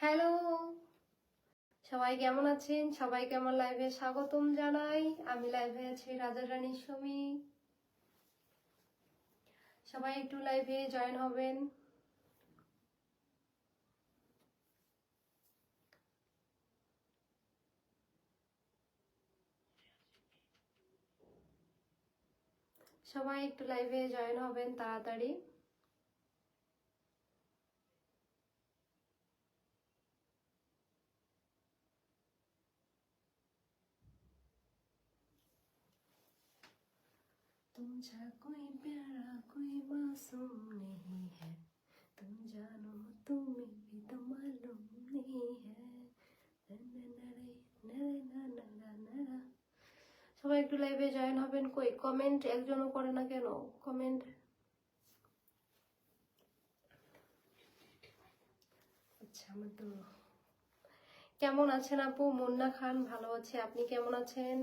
Hello, সবাই কেমন আছেন? সবাইকে আমার লাইভে স্বাগতম জানাই। আমি লাইভে আছি রাজা রানী সুমি। সবাই একটু লাইভে জয়েন হবেন। সবাই একটু লাইভে জয়েন হবেন তাড়াতাড়ি। तुमसा कोई प्यारा कोई मासूम नहीं है, तुम जानो तुम्हें भी तो मालूम नहीं है। সবাই একটু লাইভে জয়েন হবেন। কই কমেন্ট একজনও করে না কেন? কমেন্ট আচ্ছা আমার তো। কেমন আছেন আপু? মুন্না খান ভালো আছে, আপনি কেমন আছেন?